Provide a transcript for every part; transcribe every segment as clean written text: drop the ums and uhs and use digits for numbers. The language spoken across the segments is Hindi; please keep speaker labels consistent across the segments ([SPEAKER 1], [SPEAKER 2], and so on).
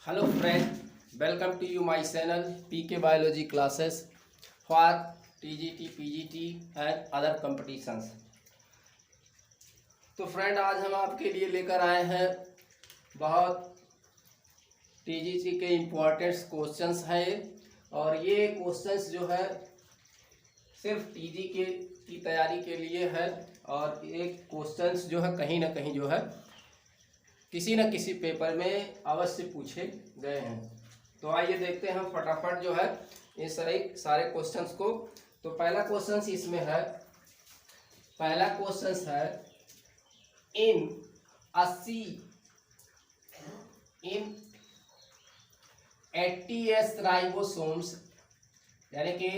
[SPEAKER 1] Hello friend, welcome to you my channel PK Biology classes for TGT, PGT and other competitions। तो फ्रेंड आज हम आपके लिए लेकर आए हैं बहुत TGT के इम्पोर्टेंट क्वेश्चंस हैं और ये क्वेश्चंस जो है सिर्फ TG की तैयारी के लिए है और ये क्वेश्चंस जो है कहीं ना कहीं जो है किसी न किसी पेपर में अवश्य पूछे गए हैं। तो आइए देखते हैं हम फटाफट जो है ये सारे क्वेश्चंस को। तो पहला क्वेश्चन इसमें है, पहला क्वेश्चन है इन 80s राइबोसोम्स यानी कि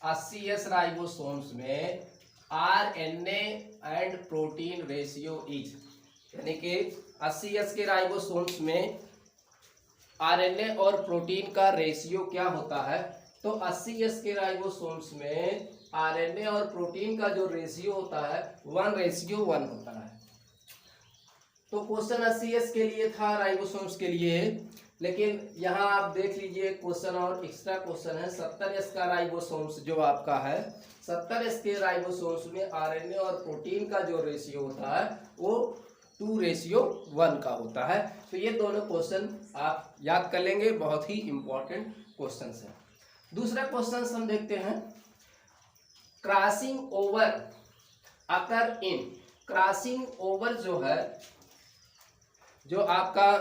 [SPEAKER 1] 80s राइबोसोम्स में RNA and protein ratio is, यानी कि 80s के राइबोसोम्स में आरएनए और प्रोटीन का रेशियो क्या होता है। तो 80s के राइबोसोम्स में आरएनए और प्रोटीन का जो रेशियो होता है 1:1 होता है। तो क्वेश्चन 80s के लिए था, राइबोसोम्स के लिए, लेकिन यहाँ आप देख लीजिए क्वेश्चन और एक्स्ट्रा क्वेश्चन है 70s का राइबोसोम्स जो आपका है 70s के राइबोसोम्स में आरएनए और प्रोटीन का जो रेशियो होता है वो 2:1 का होता है। तो ये दोनों क्वेश्चन आप याद कर लेंगे, बहुत ही इंपॉर्टेंट क्वेश्चन है। दूसरा क्वेश्चन हम देखते हैं, क्रॉसिंग ओवर अकर इन, क्रॉसिंग ओवर जो है जो आपका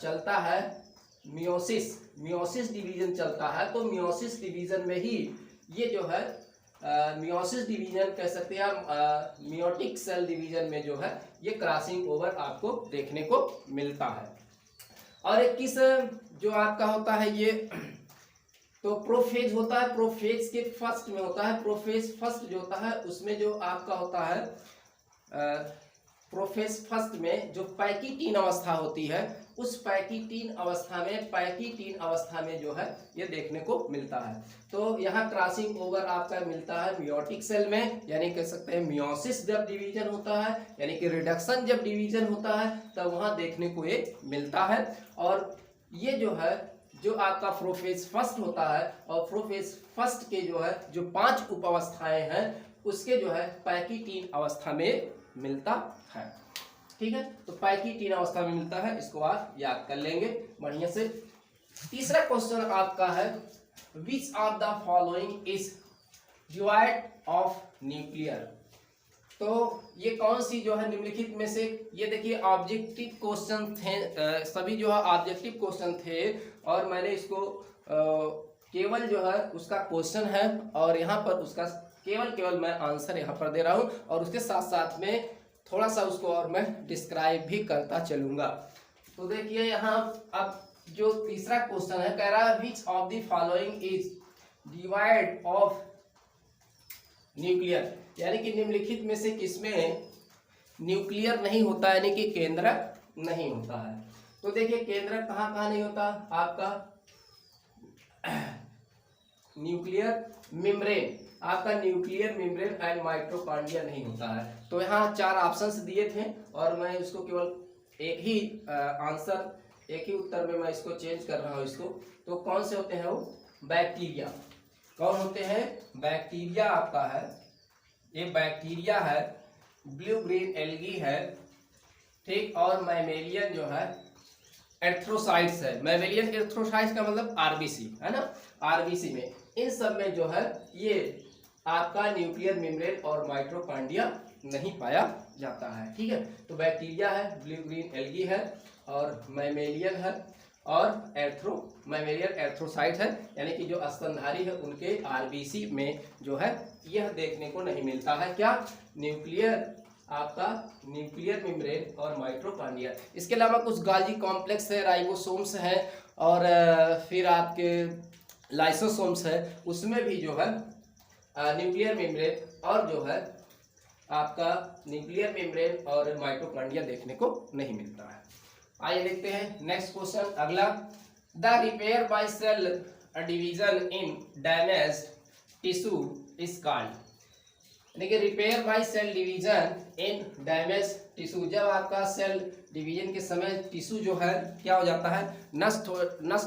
[SPEAKER 1] चलता है मियोसिस डिवीजन चलता है। तो मियोसिस डिवीजन में ही ये जो है मियोसिस डिवीजन कह सकते हैं हम, मियोटिक सेल डिवीजन में जो है ये क्रॉसिंग ओवर आपको देखने को मिलता है। और एक किस जो आपका होता है ये तो प्रोफेज होता है, प्रोफेज के फर्स्ट में होता है, प्रोफेज फर्स्ट जो होता है उसमें जो आपका होता है प्रोफेज फर्स्ट में जो पैकीटीन अवस्था होती है उस पैकीटीन अवस्था में जो है ये देखने को मिलता है। तो यहाँ क्रॉसिंग ओवर आपका मिलता है मियोटिक सेल में, यानी कह सकते हैं मियोसिस जब डिवीजन होता है यानी कि रिडक्शन जब डिवीजन होता है तब वहाँ देखने को ये मिलता है। और ये जो है जो आपका प्रोफेज फर्स्ट होता है और प्रोफेज फर्स्ट के जो है जो 5 उप अवस्थाएं हैं उसके जो है पैकीटीन अवस्था में मिलता है। ठीक है, तो पैकीटीन अवस्था में मिलता है, इसको आप याद कर लेंगे बढ़िया से। तीसरा क्वेश्चन आपका है, which of the following is divide of nuclear. तो ये कौन सी जो है निम्नलिखित में से, ये देखिए ऑब्जेक्टिव क्वेश्चन थे, सभी जो है ऑब्जेक्टिव क्वेश्चन थे और मैंने इसको केवल जो है उसका क्वेश्चन है और यहाँ पर उसका केवल मैं आंसर यहाँ पर दे रहा हूँ और उसके साथ साथ में थोड़ा सा उसको और मैं डिस्क्राइब भी करता चलूंगा। तो देखिए यहाँ अब जो तीसरा क्वेश्चन है कह रहा है which of the following is divide of nuclear, यानी कि निम्नलिखित में से किसमें न्यूक्लियर नहीं होता यानी कि केंद्रक नहीं होता है। तो देखिए केंद्रक कहाँ कहाँ नहीं होता आपका, न्यूक्लियर मेम्ब्रेन, आपका न्यूक्लियर मेम्ब्रेन एंड माइटोकॉन्ड्रिया नहीं होता है। तो यहाँ 4 ऑप्शंस दिए थे और मैं इसको केवल एक ही आंसर, एक ही उत्तर में मैं इसको चेंज कर रहा हूँ इसको। तो कौन से होते हैं वो, बैक्टीरिया। कौन होते हैं, बैक्टीरिया आपका है, ये बैक्टीरिया है, ब्लू ग्रीन एल्गी है, ठीक, और मैमेलियन जो है एर्थ्रोसाइट्स है। मैमेलियन एर्थ्रोसाइट्स का मतलब आरबीसी है ना, आरबीसी में इन सब में जो है ये आपका न्यूक्लियर मेम्ब्रेन और माइटोकॉन्ड्रिया नहीं पाया जाता है। ठीक है, तो बैक्टीरिया है, ब्लू ग्रीन एल्गी है और मैमेलियन है और मैमेलियन एर्थ्रोसाइट है, यानी कि जो स्तनधारी है उनके आरबीसी में जो है यह देखने को नहीं मिलता है। क्या, न्यूक्लियर, आपका न्यूक्लियर मेम्ब्रेन और माइटोकॉन्ड्रिया। इसके अलावा कुछ गाल्गी कॉम्प्लेक्स है, राइबोसोम्स है और फिर आपके लाइसोसोम्स है, उसमें भी जो है न्यूक्लियर मेम्ब्रेन और जो है आपका न्यूक्लियर मेम्ब्रेन और माइटोकॉन्ड्रिया देखने को नहीं मिलता है। आइए देखते हैं नेक्स्ट क्वेश्चन अगला, the repair by cell division in damaged tissue is called. यानी कि repair by cell division in damage tissue. जब आपका सेल डिवीजन के समय टिश्यू जो है क्या हो जाता है, नष्ट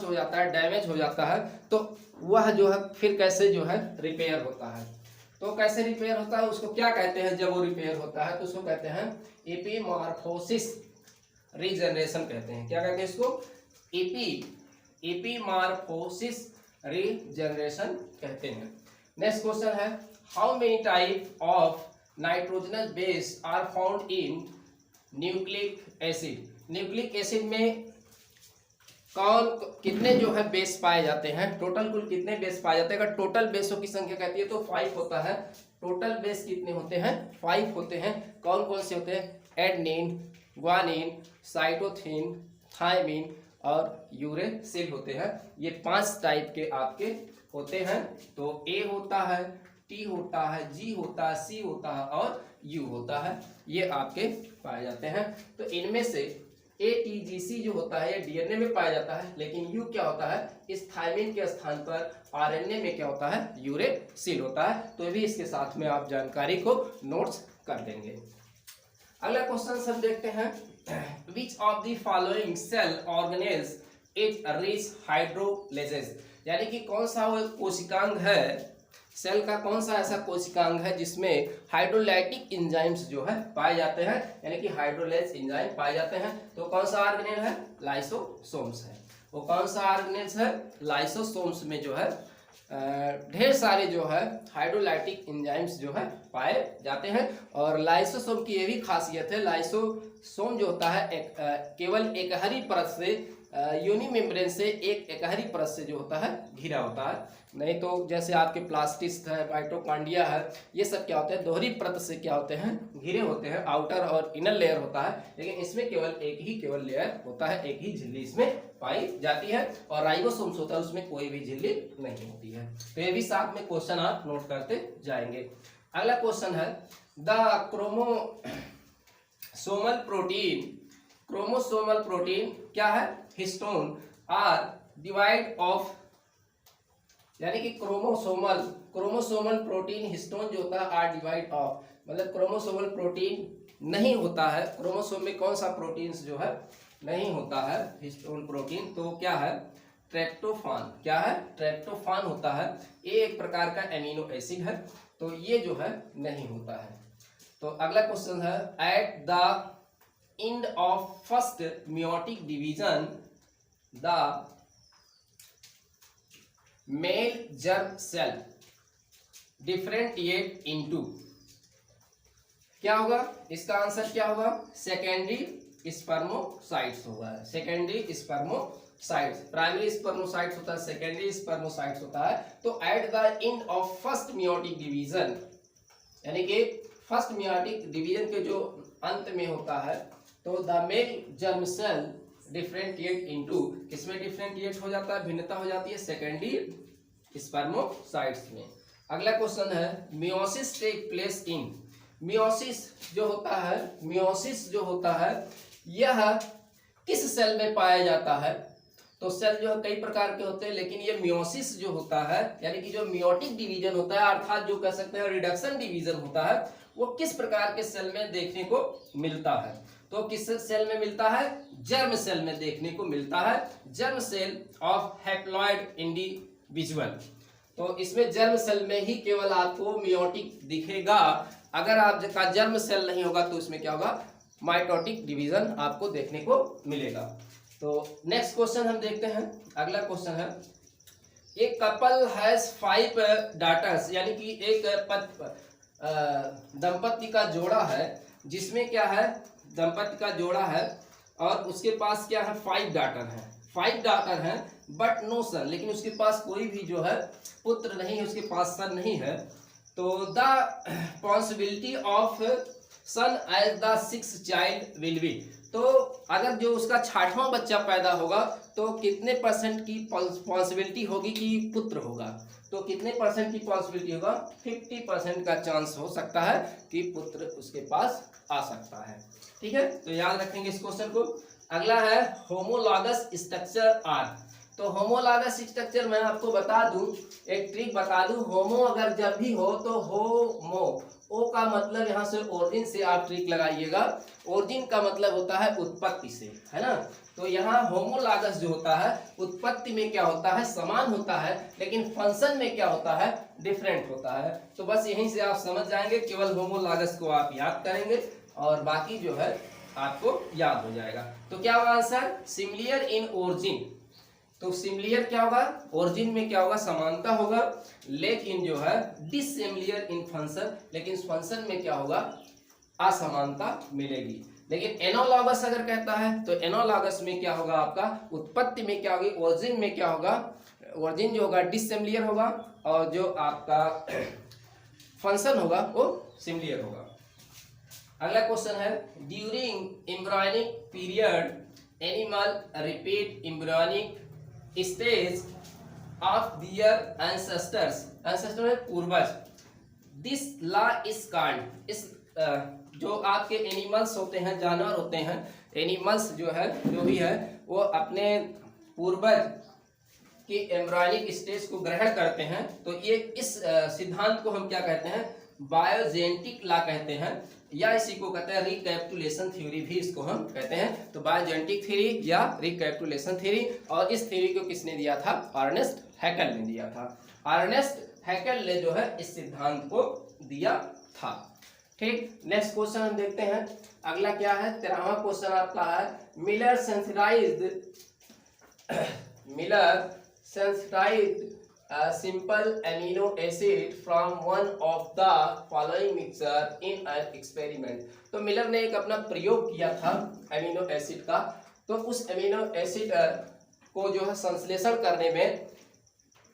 [SPEAKER 1] हो जाता है, डैमेज हो जाता है, तो वह जो है फिर कैसे जो है रिपेयर होता है। तो कैसे रिपेयर होता है, उसको क्या कहते हैं, जब वो रिपेयर होता है तो उसको कहते हैं एपीमॉर्फोसिस रीजनरेशन कहते हैं। क्या कहते हैं इसको, एपीमॉर्फोसिस रीजनरेशन कहते हैं। नेक्स्ट क्वेश्चन है, how many type of nitrogenous base are found in nucleic acid. Nucleic acid में कौन कितने जो है बेस पाए जाते हैं, टोटल कुल कितने बेस पाए जाते हैं। अगर टोटल बेसों की संख्या कहती है तो 5 होता है। टोटल बेस कितने होते हैं, 5 होते हैं। कौन कौन से होते हैं, एडनिन, ग्वानिन, साइटोसिन, थायमिन और यूरेसिल होते हैं। ये 5 टाइप के आपके होते हैं। तो ए होता है, टी होता है, जी होता है, सी होता है और यू होता है, ये आपके पाए जाते हैं। तो इनमें से ATGC जो होता है ये डीएनए में पाया जाता है, लेकिन यू क्या होता है, इस थायमिन के स्थान पर आरएनए में क्या होता है, यूरेसिल होता है। तो भी इसके साथ में आप जानकारी को नोट्स कर देंगे। अगला क्वेश्चन हम देखते हैं, which of the following cell organelles is rich hydrolases. यानी कि कौन सा वो कोशिकांग है, सेल का कौन सा ऐसा कोशिकांग है जिसमें हाइड्रोलाइटिक एंजाइम्स जो है पाए जाते हैं, यानी कि हाइड्रोलाइज एंजाइम पाए जाते हैं। तो कौन सा ऑर्गेनेल है, लाइसोसोम्स है। वो कौन सा ऑर्गेनेल्स है, लाइसोसोम्स में जो है ढेर सारे जो है हाइड्रोलाइटिक एंजाइम्स जो है पाए जाते हैं। और लाइसोसोम की ये भी खासियत है, लाइसोसोम जो होता है केवल एक हरी परत से यूनि मेम्ब्रेन से एक हरी परत से जो होता है घिरा होता है। नहीं तो जैसे आपके प्लास्टिस्ट है, माइटोकॉन्ड्रिया है, ये सब क्या होते हैं, दोहरी परत से क्या होते हैं, घिरे होते हैं। आउटर और इनर लेयर होता है, लेकिन इसमें केवल लेयर होता है, एक ही झिल्ली इसमें पाई जाती है। और राइबोसोम्स होता है, उसमें कोई भी झिल्ली नहीं होती है। तो ये भी साथ में क्वेश्चन आप नोट करते जाएंगे। अगला क्वेश्चन है, the chromosomal protein. Chromosomal protein क्या है, हिस्टोन आर डिवाइड ऑफ, यानी कि क्रोमोसोमल प्रोटीन हिस्टोन जो होता है आर डिवाइड ऑफ, मतलब क्रोमोसोमल प्रोटीन नहीं होता है। क्रोमोसोम में कौन सा प्रोटीन्स जो है नहीं होता है, हिस्टोन प्रोटीन, तो क्या है, ट्रेप्टोफान। क्या है, ट्रेप्टोफान होता है। ये एक प्रकार का एमिनो एसिड है, तो ये जो है नहीं होता है। तो अगला क्वेश्चन है, at the end of first meiotic division the male germ cell differentiate into, क्या होगा, इसका आंसर क्या होगा, सेकेंडरी स्पर्मोसाइट्स होगा। सेकेंडरी स्पर्मोसाइट्स, प्राइमरी स्पर्मोसाइट्स होता है, सेकेंडरी स्पर्मोसाइट्स होता है। तो eight the end of first meiotic division, यानी कि फर्स्ट मेयोटिक डिवीजन के जो अंत में होता है, तो the male germ cell differentiate into, किसमें डिफरेंशिएट हो जाता है, भिन्नता हो जाती है, सेकेंडरी स्पर्मोसाइट्स में। अगला क्वेश्चन है, meiosis take place in. Meiosis जो होता है यह किस सेल में पाया जाता है। तो सेल जो है कई प्रकार के होते हैं, लेकिन ये मियोसिस जो होता है, यानी कि जो मियोटिक डिवीजन होता है, अर्थात जो कह सकते हैं रिडक्शन डिवीजन होता है, वो किस प्रकार के सेल में देखने को मिलता है। तो किस सेल में मिलता है, जर्म सेल में देखने को मिलता है, germ cell of haploid individual. तो इसमें जर्म सेल में ही केवल आपको मियोटिक दिखेगा। अगर आपका जर्म सेल नहीं होगा तो इसमें क्या होगा, माइटोटिक डिवीजन आपको देखने को मिलेगा। तो नेक्स्ट क्वेश्चन हम देखते हैं। अगला क्वेश्चन है, एक कपल हैज 5 डॉटर्स, यानी कि एक दंपति का जोड़ा है, जिसमें क्या है, दंपति का जोड़ा है और उसके पास क्या है, 5 डॉटर हैं बट नो सन, लेकिन उसके पास कोई भी जो है पुत्र नहीं है, उसके पास सन नहीं है। तो the possibility of son as the 6th child will be, तो अगर जो उसका 6वां बच्चा पैदा होगा तो कितने % की पॉसिबिलिटी होगी कि पुत्र होगा। तो कितने % की पॉसिबिलिटी होगा, 50% का चांस हो सकता है कि पुत्र उसके पास आ सकता है। ठीक है, तो याद रखेंगे इस क्वेश्चन को। अगला है, होमोलॉगस स्ट्रक्चर आर, तो होमोलॉगस स्ट्रक्चर मैं आपको बता दूं, एक ट्रिक बता दूं, होमो अगर जब भी हो तो होमो, ओ का मतलब यहाँ से ओरिजिन से आप ट्रिक लगाइएगा, ओरिजिन का मतलब होता है उत्पत्ति से, है ना। तो यहाँ होमोलॉगस जो होता है उत्पत्ति में क्या होता है, समान होता है, लेकिन फंक्शन में क्या होता है, डिफरेंट होता है। तो बस यहीं से आप समझ जाएंगे, केवल होमोलॉगस को आप याद करेंगे और बाकी जो है आपको याद हो जाएगा। तो क्या होगा आंसर, सिमिलर इन ओरिजिन। तो सिमिलर क्या होगा, ओरिजिन में क्या होगा, समानता होगा, लेकिन जो है डिसिमिलर इन फंक्शन, लेकिन फंक्शन में क्या होगा, असमानता मिलेगी। लेकिन एनालॉगस अगर कहता है तो एनालॉगस में क्या होगा, आपका उत्पत्ति में क्या होगी, ओरिजिन में क्या होगा, ओरिजिन जो होगा डिसिमिलर होगा और जो आपका फंक्शन होगा वो सिमिलर होगा। अगला क्वेश्चन है, during embryonic period animal repeat embryonic stage of their ancestors, ancestor में पूर्वज, दिस लॉ इज कॉल्ड, इस जो आपके एनिमल्स होते हैं, जानवर होते हैं, एनिमल्स जो है, जो भी है वो अपने पूर्वज की एम्ब्रियोनिक स्टेज को ग्रहण करते हैं, तो ये इस सिद्धांत को हम क्या कहते हैं, बायोजेनेटिक लॉ कहते हैं, या इसी को कहते हैं रिकैपिटुलेशन थ्योरी भी इसको हम कहते हैं। तो बायोजेनेटिक थ्योरी या रिकैपिटुलेशन थ्योरी, और इस थ्योरी को किसने दिया था, अर्नेस्ट हैकेल ने दिया था। अर्नेस्ट हैकेल ने जो है इस सिद्धांत को दिया था। ठीक, नेक्स्ट क्वेश्चन हम देखते हैं। अगला क्या है, 13वां क्वेश्चन आपका है, Miller sensitised simple amino acid from one of the following mixture in an experiment। तो मिलर ने एक अपना प्रयोग किया था एमिनो एसिड का, तो उस एमिनो एसिड को जो है संश्लेषण करने में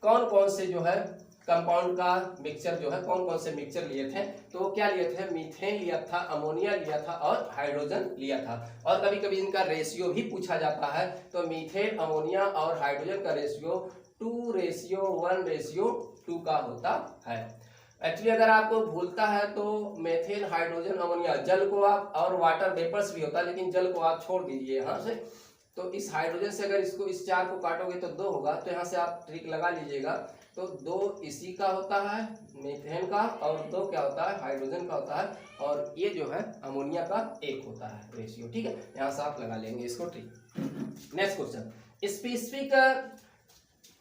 [SPEAKER 1] कौन कौन से जो है कंपाउंड का मिक्सचर जो है, कौन कौन से मिक्सचर लिए थे, तो क्या लिए थे, मीथेन लिया था, अमोनिया लिया था और हाइड्रोजन लिया था। और कभी कभी इनका रेशियो भी पूछा जाता है, तो मीथेन, अमोनिया और हाइड्रोजन का रेशियो 2:1:2 का होता है। एक्चुअली अगर आपको भूलता है तो मेथेन, हाइड्रोजन, अमोनिया, जल को आप, और वाटर वेपर्स भी होता है, लेकिन जल को आप छोड़ दीजिए यहाँ से। तो इस हाइड्रोजन से अगर इसको, इस 4 को काटोगे तो 2 होगा, तो यहाँ से आप ट्रिक लगा लीजिएगा। तो 2 इसी का होता है मेथेन का, और 2 क्या होता है, हाइड्रोजन का होता है, और ये जो है अमोनिया का 1 होता है रेशियो। ठीक है, यहाँ से आप लगा लेंगे इसको trick. Next question, specific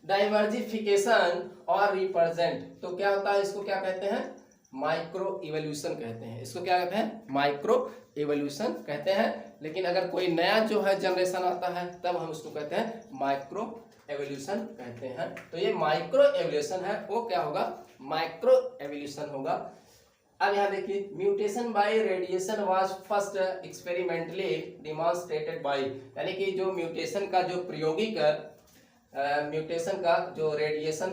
[SPEAKER 1] diversification और रिप्रेजेंट, तो क्या होता है, इसको क्या कहते हैं, माइक्रो इवोल्यूशन कहते हैं, इसको क्या कहते हैं, माइक्रो इवोल्यूशन कहते हैं। लेकिन अगर कोई नया जो है जनरेशन आता है तब हम उसको कहते हैं माइक्रो एवोल्यूशन कहते हैं। तो ये माइक्रो एवोल्यूशन है, वो क्या होगा, माइक्रो एवोल्यूशन होगा। अब यहाँ देखिए, mutation by radiation was first experimentally demonstrated by, यानी कि जो म्यूटेशन का जो प्रायोगिक म्यूटेशन का जो रेडिएशन,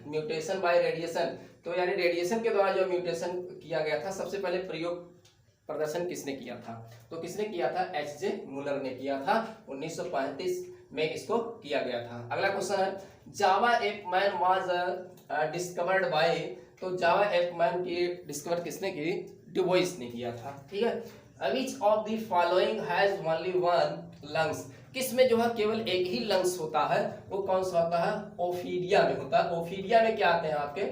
[SPEAKER 1] म्यूटेशन बाय रेडिएशन, तो यानी रेडिएशन के द्वारा जो म्यूटेशन किया गया था, सबसे पहले प्रयोग प्रदर्शन किसने किया था, तो किसने किया था, एच.जे. मुलर ने किया था, 1935 में इसको किया गया था। अगला क्वेश्चन है, जावा एपमैन वाज डिस्कवर्ड बाय, तो जावा एपमैन की डिस्कवर किसने की, डुबोइस ने किया था। ठीक है, which of the following has only one lungs, किसमें जो है केवल एक ही लंग्स होता है, वो कौन सा होता है, ओफीडिया में होता है। ओफीडिया में क्या आते हैं आपके,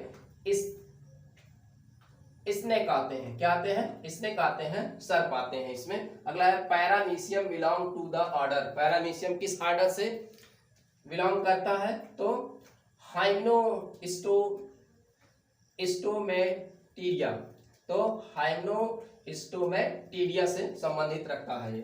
[SPEAKER 1] स्नेक आते हैं, क्या आते हैं, स्नेक आते हैं, सर्प आते हैं इसमें। अगला है, paramecium belong to the order, paramecium किस ऑर्डर से बिलोंग करता है, तो हाइम्नोस्टोमेटिडिया, तो हाइम्नोस्टोमेटिडिया से संबंधित रखता है ये।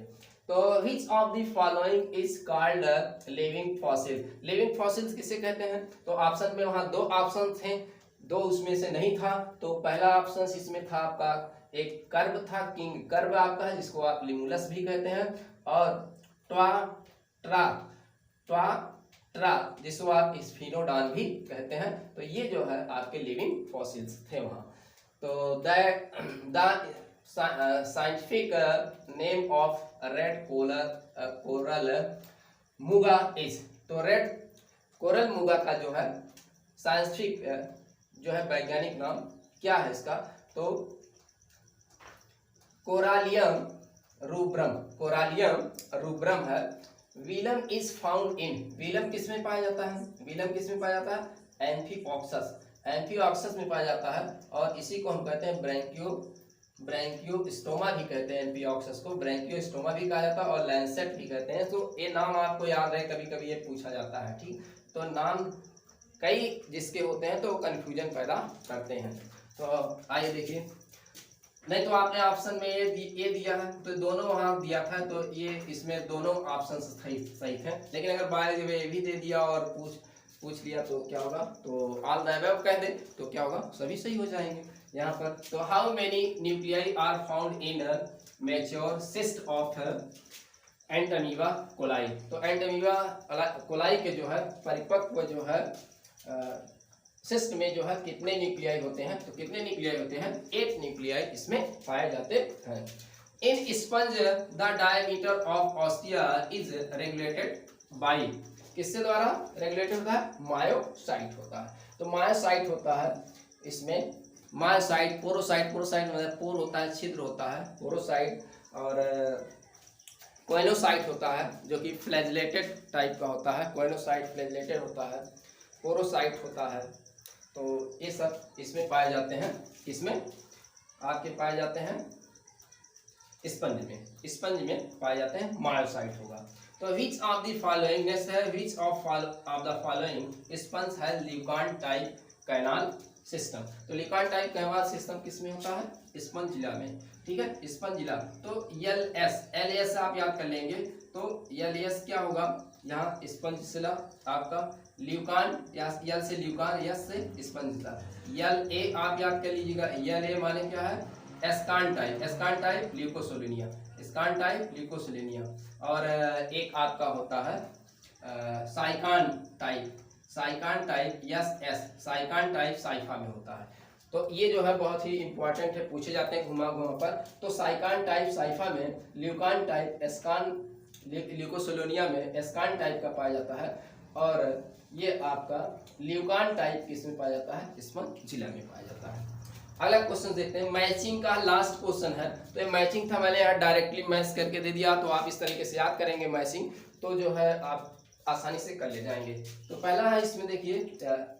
[SPEAKER 1] तो which of the following is called living fossil, living fossils किसे कहते हैं, तो ऑप्शन में वहां 2 ऑप्शन थे, 2 उसमें से नहीं था, तो पहला ऑप्शन इसमें था आपका, एक कर्ब था, किंग कर्ब आपका है, जिसको आप लिमुलस भी कहते हैं, और ट्रा जिसको आप स्फिनोडॉन भी कहते हैं। तो ये जो है आपके लिविंग फॉसिल्स थे वहां। तो the scientific name of red coral muga is, तो रेड कोरल मुगा का जो है साइंटिफिक जो है वैज्ञानिक नाम क्या है इसका, तो कोरालियम रूब्रम, कोरालियम रूब्रम है। वीलम इज फाउंड इन, वीलम किस में पाया जाता है, वीलम किस में पाया जाता है, एम्फीऑक्सस, एम्फीऑक्सस में पाया जाता है। और इसी को हम कहते हैं ब्रैंकियोस्टोमा भी कहते हैं, एम्फीऑक्सस को ब्रैंकियोस्टोमा भी कहा जाता है और लैंसेट भी कहते हैं। तो ये नाम आपको याद रहे, कभी कभी ये पूछा जाता है, ठीक। तो नाम कई जिसके होते हैं तो कंफ्यूजन पैदा करते हैं। तो आइए देखिए, नहीं तो आपने ऑप्शन में ये दिया है तो दोनों वहाँ दिया था, तो ये इसमें दोनों ऑप्शन सही है। लेकिन अगर बाय द वे ये भी दे दिया और पूछ लिया तो क्या होगा, तो ऑल द अबव कह दे तो क्या होगा, सभी सही हो जाएंगे यहाँ पर। तो how many nuclei are found in mature cyst of Entamoeba coli. तो एंटमीबा कोलाई के जो है परिपक्व जो है सिस्ट में जो है कितने न्यूक्लियाई होते हैं, तो कितने न्यूक्लियाई होते हैं, 8 न्यूक्लियाई इसमें पाए जाते हैं। In sponge the diameter of ostia is regulated by, किससे द्वारा रेगुलेटेड होता है, मायोसाइट होता है। तो मायोसाइट होता है इसमें, मायोसाइट, पोरोसाइट, पोरोसाइट मतलब पोर होता है, छिद्र होता है, पोरोसाइट, और कोइनोसाइट होता है जो कि फ्लैजलेटेड टाइप का होता है, कोइनोसाइट फ्लैजलेटेड होता है, पोरोसाइट होता है। तो ये सब इसमें पाए जाते हैं, इसमें आपके पाए जाते हैं स्पंज में पाए जाते हैं, मायोसाइट होगा। तो which of the following, next है which of the following sponge है ल्यूकान टाइप कैनाल सिस्टम। तो ल्यूकान टाइप कैनाल सिस्टम किसमें होता है, स्पंजिला में, ठीक है, स्पंजिला। तो एल आप याद कर लेंगे। तो एल क्या होगा, यहाँ स्पंजिला आपका ल्यूकान, या यल से ल्यूकान, यस से स्पंजिला। यल ए आप याद कर लीजिएगा, यल ए माने क्या है, एस्कान टाइप ल्यूकोसोलिनिया, एस्कान टाइप ल्यूकोसोलिनिया। और एक आपका होता है Sycon type yes S, Sycon type cipher में होता है। तो ये जो है बहुत ही इंपॉर्टेंट है, पूछे जाते हैं घुमा पर। तो साइकान टाइप साइफा में, ल्यूकान टाइप एस्कान ल्यूकोसोलिनिया में एस्कान टाइप का पाया जाता है। और ये आपका ल्यूकान टाइप किस में पाया जाता है, स्पंजिला में पाया जाता है। अगला क्वेश्चन देखते हैं, मैचिंग का लास्ट क्वेश्चन है। तो ये मैचिंग था, मैंने यहाँ डायरेक्टली मैच करके दे दिया, तो आप इस तरीके से याद करेंगे मैचिंग, तो जो है आप आसानी से कर ले जाएंगे। तो पहला है इसमें देखिए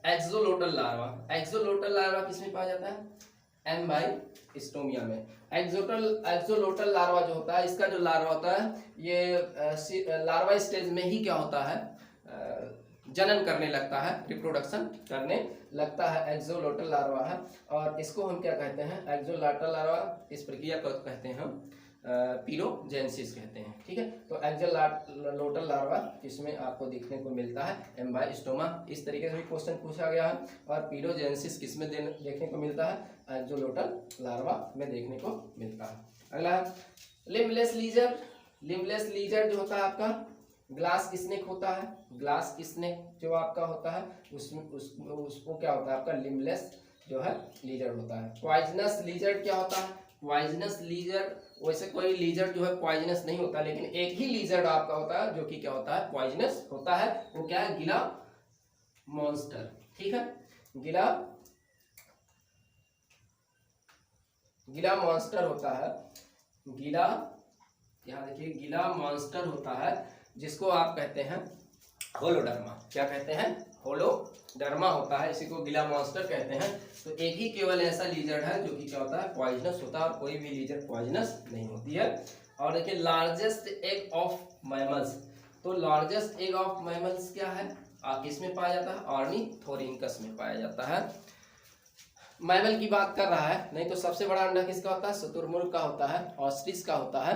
[SPEAKER 1] एक्सोलोटल लार्वा किस में पाया जाता है, एम्बाइस्टोमिया में। एक्सोलोटल लार्वा जो होता है, इसका जो लार्वा होता है ये लार्वा स्टेज में ही क्या होता है, जनन करने लगता है, रिप्रोडक्शन करने लगता है, एक्सोलोटल लार्वा है। और इसको हम क्या कहते हैं, एक्सोलोटल लार्वा, इस प्रक्रिया को कहते हैं हम पीलोजेनेसिस कहते हैं, ठीक है। तो एक्सोलोटल लार्वा इसमें आपको देखने को मिलता है, एम्बाइस्टोमा, इस तरीके से भी क्वेश्चन पूछा गया है। और पीलोजेनेसिस किसमें देखने को मिलता है, एक्सोलोटल लार्वा में देखने को मिलता है। अगला लिम्बलेस लीजर जो होता है आपका, ग्लास स्नेक होता है, ग्लास स्नेक जो आपका होता है उसको क्या होता है आपका, लिम्बलेस जो है लीजर होता है। पॉइजनस लीजर क्या होता है, पॉइजनस लीजर, वैसे कोई लीजर जो है पॉइजनस नहीं होता, लेकिन एक ही लीजर आपका होता है जो कि क्या होता है, पॉइजनस होता है। वो क्या है, गिला मॉन्स्टर, ठीक है, गिला मॉन्स्टर होता है, गिला, यहाँ देखिए गिला मॉन्स्टर होता है, जिसको आप कहते हैं होलोडर्मा। क्या कहते हैं, होलोडर्मा होता है, इसी को गिला मॉन्स्टर कहते हैं। तो एक ही केवल ऐसा लीजर है जो कि क्या होता है, पॉइजनस होता है, और कोई भी लीजर पॉइजनस नहीं होती है। और देखिए लार्जेस्ट एग ऑफ मैमल्स, तो लार्जेस्ट एग ऑफ मैमल्स क्या है, किसमें पाया जाता है, ऑर्निथोरिंकस में पाया जाता है। मैमल की बात कर रहा है, नहीं तो सबसे बड़ा अंडा किसका होता है, शुतुरमुर्ग का होता है, ऑस्ट्रिच का होता है।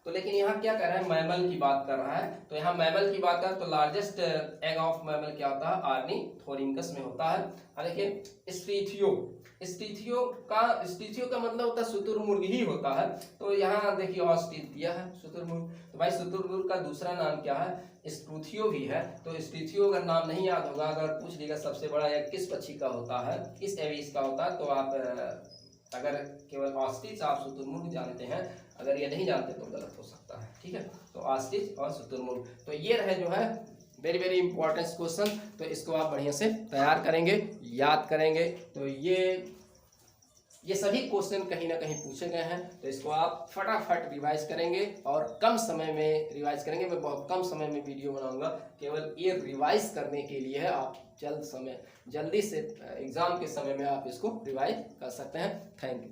[SPEAKER 1] तो लेकिन यहाँ क्या कर रहा है, मैमल की बात कर रहा है। तो यहाँ मैमल की बात कर, तो लार्जेस्ट एग ऑफ मैमल क्या होता है, ऑर्निथोरिंकस में होता है। और देखिए स्टीथियो का मतलब होता है शुतुरमुर्ग ही होता है। तो यहाँ देखिए ऑस्ट्रिच दिया है शुतुरमुर्ग, तो भाई शुतुरमुर्ग का दूसरा नाम क्या है, स्ट्रूथियो भी है। तो स्ट्रूथियो का नाम नहीं याद होगा, अगर पूछ लेगा सबसे बड़ा एग किस पक्षी का होता है, किस एविस का होता है, तो आप अगर केवल ऑस्ट्रिच आप शुतुरमुर्ग जानते हैं, अगर ये नहीं जानते तो गलत हो सकता है, ठीक है। तो ऑस्ट्रिच और शुतुरमुर्ग, तो ये रहे जो है वेरी वेरी इंपॉर्टेंट क्वेश्चन। तो इसको आप बढ़िया से तैयार करेंगे, याद करेंगे। तो ये ये सभी क्वेश्चन कहीं ना कहीं पूछे गए हैं, तो इसको आप फटाफट रिवाइज करेंगे और कम समय में रिवाइज करेंगे। मैं बहुत कम समय में वीडियो बनाऊंगा, केवल ये रिवाइज करने के लिए है। आप जल्दी से एग्जाम के समय में आप इसको रिवाइज कर सकते हैं। Thank you.